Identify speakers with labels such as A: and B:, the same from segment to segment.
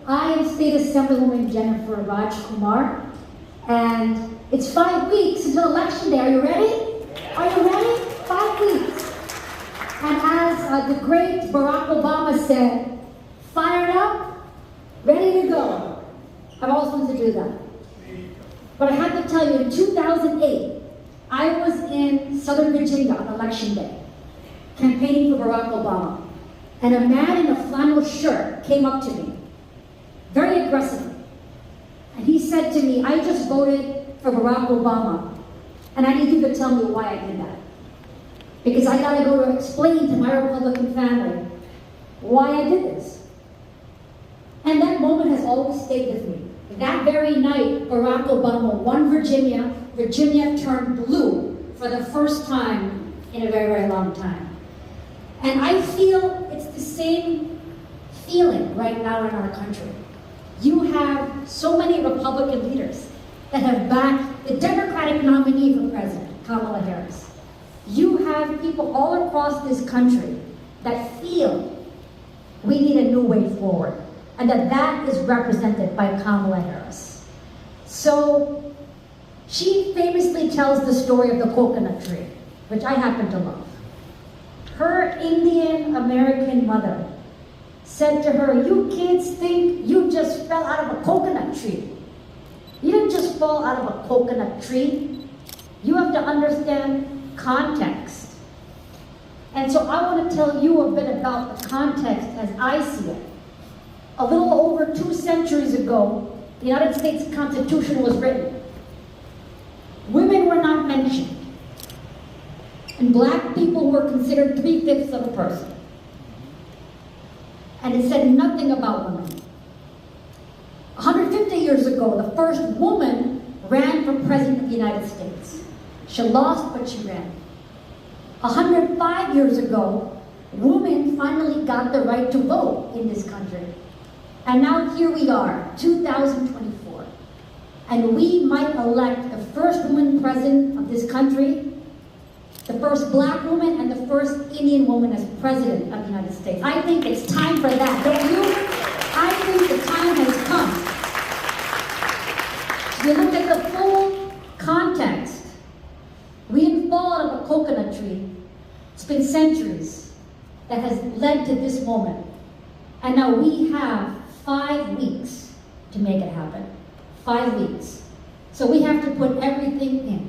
A: I am State Assemblywoman Jenifer Rajkumar, and it's 5 weeks until Election Day. Are you ready? Are you ready? 5 weeks. And as the great Barack Obama said, fired up, ready to go. I've always wanted to do that. But I have to tell you, in 2008, I was in Southern Virginia on Election Day, campaigning for Barack Obama. And a man in a flannel shirt came up to me, very aggressively. And he said to me, I just voted for Barack Obama, and I need you to tell me why I did that. Because I gotta go to explain to my Republican family why I did this. And that moment has always stayed with me. That very night, Barack Obama won Virginia. Virginia turned blue for the first time in a very, very long time. And I feel it's the same feeling right now in our country. You have so many Republican leaders that have backed the Democratic nominee for president, Kamala Harris. You have people all across this country that feel we need a new way forward, and that is represented by Kamala Harris. So she famously tells the story of the coconut tree, which I happen to love. Her Indian American mother said to her, you kids think you just fell out of a coconut tree. You didn't just fall out of a coconut tree. You have to understand context. And so I want to tell you a bit about the context as I see it. A little over 2 centuries ago, the United States Constitution was written. Women were not mentioned. And black people were considered 3/5 of a person. And it said nothing about women. 150 years ago, the first woman ran for president of the United States. She lost, but she ran. 105 years ago, women finally got the right to vote in this country. And now here we are, 2024. And we might elect the first woman president of this country, the first black woman, and the first Indian woman as president of the United States. I think it's time for that, don't you? I think the time has come. If you look at the full context, we didn't fall out of a coconut tree. It's been centuries that has led to this moment. And now we have 5 weeks to make it happen. 5 weeks. So we have to put everything in.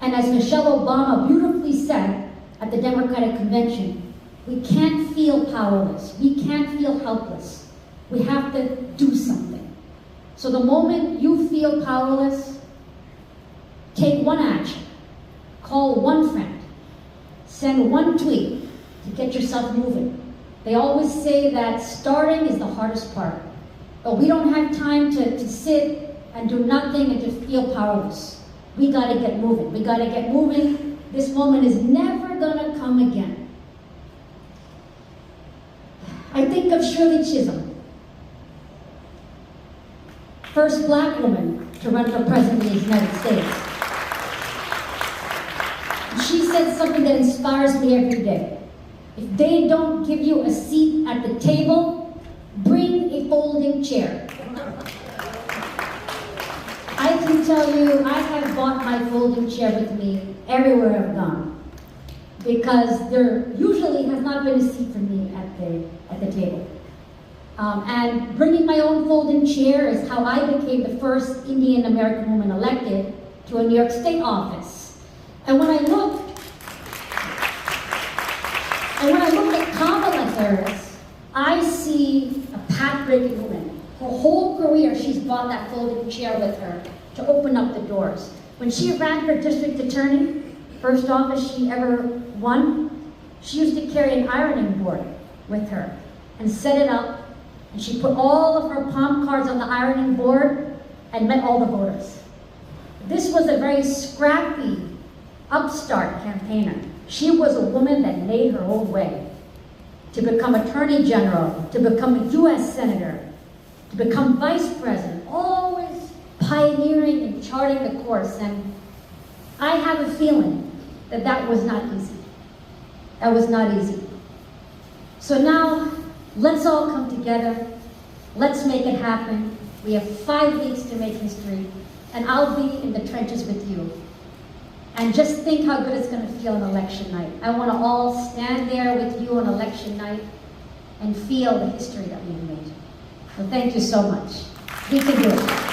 A: And as Michelle Obama beautifully said at the Democratic Convention, we can't feel powerless. We can't feel helpless. We have to do something. So the moment you feel powerless, take one action. Call one friend. Send one tweet to get yourself moving. They always say that starting is the hardest part. But we don't have time to sit and do nothing and just feel powerless. We gotta get moving. We gotta get moving. This moment is never gonna come again. I think of Shirley Chisholm, first black woman to run for president of the United States. She said something that inspires me every day. If they don't give you a seat at the table, bring a folding chair. I can tell you, I have brought my folding chair with me everywhere I've gone, because there usually has not been a seat for me at the table. And bringing my own folding chair is how I became the first Indian American woman elected to a New York State office. And when I look at Kamala Harris, I see a path-breaking woman. Her whole career, she's brought that folding chair with her to open up the doors. When she ran for district attorney, first office she ever won, she used to carry an ironing board with her and set it up, and she put all of her palm cards on the ironing board and met all the voters. This was a very scrappy, upstart campaigner. She was a woman that made her own way to become Attorney General, to become a US Senator, to become Vice President, always pioneering and charting the course. And I have a feeling that that was not easy. That was not easy. So now, let's all come together. Let's make it happen. We have 5 weeks to make history, and I'll be in the trenches with you. And just think how good it's going to feel on election night. I want to all stand there with you on election night and feel the history that we've made. So thank you so much. We can do it.